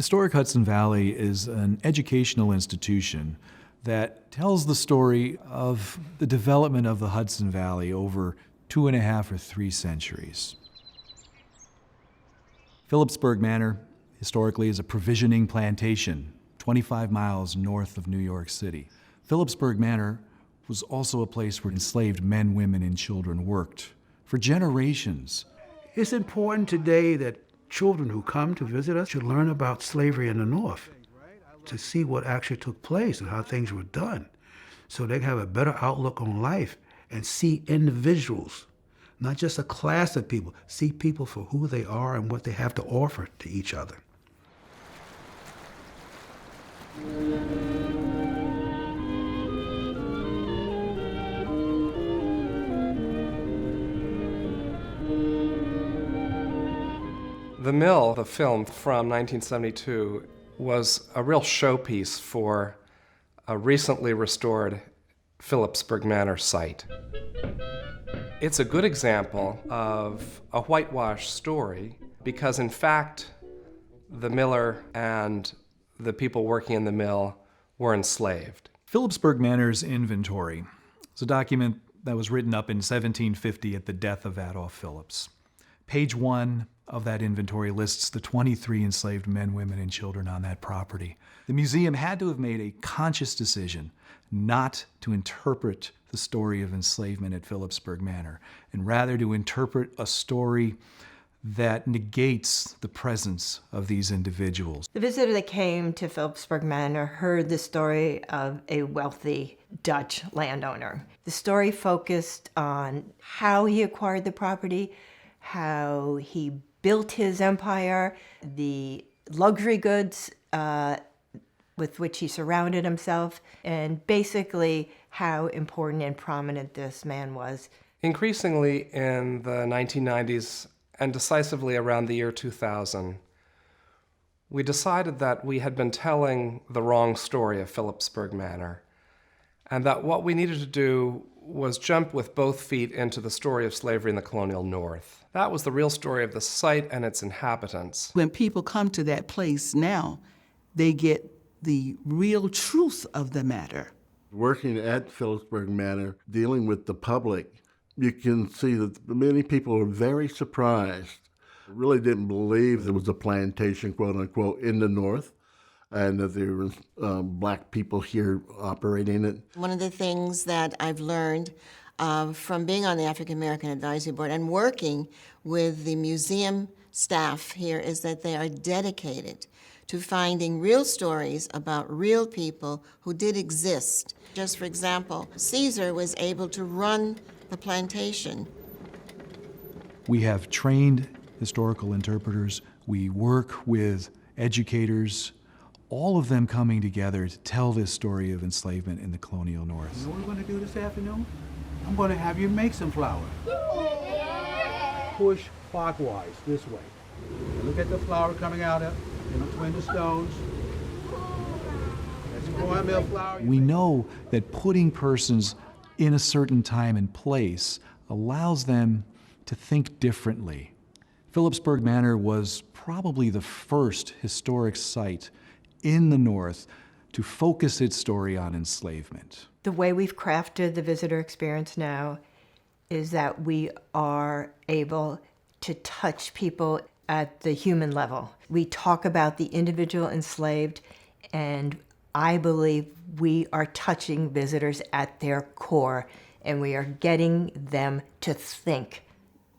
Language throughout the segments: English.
Historic Hudson Valley is an educational institution that tells the story of the development of the Hudson Valley over 2.5 or 3 centuries. Philipsburg Manor, historically, is a provisioning plantation 25 miles north of New York City. Philipsburg Manor was also a place where enslaved men, women, and children worked for generations. It's important today that children who come to visit us should learn about slavery in the North, to see what actually took place and how things were done, so they can have a better outlook on life and see individuals, not just a class of people, see people for who they are and what they have to offer to each other. The Mill, the film from 1972, was a real showpiece for a recently restored Philipsburg Manor site. It's a good example of a whitewash story because, in fact, the miller and the people working in the mill were enslaved. Philipsburg Manor's inventory is a document that was written up in 1750 at the death of Adolph Phillips. Page 1 of that inventory lists the 23 enslaved men, women, and children on that property. The museum had to have made a conscious decision not to interpret the story of enslavement at Philipsburg Manor, and rather to interpret a story that negates the presence of these individuals. The visitor that came to Philipsburg Manor heard the story of a wealthy Dutch landowner. The story focused on how he acquired the property, how he built his empire, the luxury goods with which he surrounded himself, and basically how important and prominent this man was. Increasingly in the 1990s and decisively around the year 2000, we decided that we had been telling the wrong story of Philipsburg Manor, and that what we needed to do was jump with both feet into the story of slavery in the colonial North. That was the real story of the site and its inhabitants. When people come to that place now, they get the real truth of the matter. Working at Philipsburg Manor, dealing with the public, you can see that many people are very surprised. Really didn't believe there was a plantation, quote unquote, in the North, and that there was black people here operating it. One of the things that I've learned from being on the African American Advisory Board and working with the museum staff here is that they are dedicated to finding real stories about real people who did exist. Just for example, Caesar was able to run the plantation. We have trained historical interpreters. We work with educators, all of them coming together to tell this story of enslavement in the colonial North. You know what we're going to do this afternoon? I'm going to have you make some flour. Push clockwise this way. Look at the flour coming out of in between the stones. That's cornmeal flour. We know that putting persons in a certain time and place allows them to think differently. Philipsburg Manor was probably the first historic site in the North to focus its story on enslavement. The way we've crafted the visitor experience now is that we are able to touch people at the human level. We talk about the individual enslaved, and I believe we are touching visitors at their core, and we are getting them to think.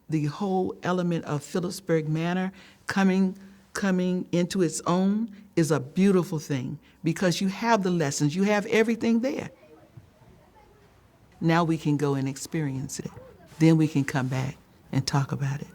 The whole element of Philipsburg Manor coming into its own is a beautiful thing because you have the lessons, you have everything there. Now we can go and experience it. Then we can come back and talk about it.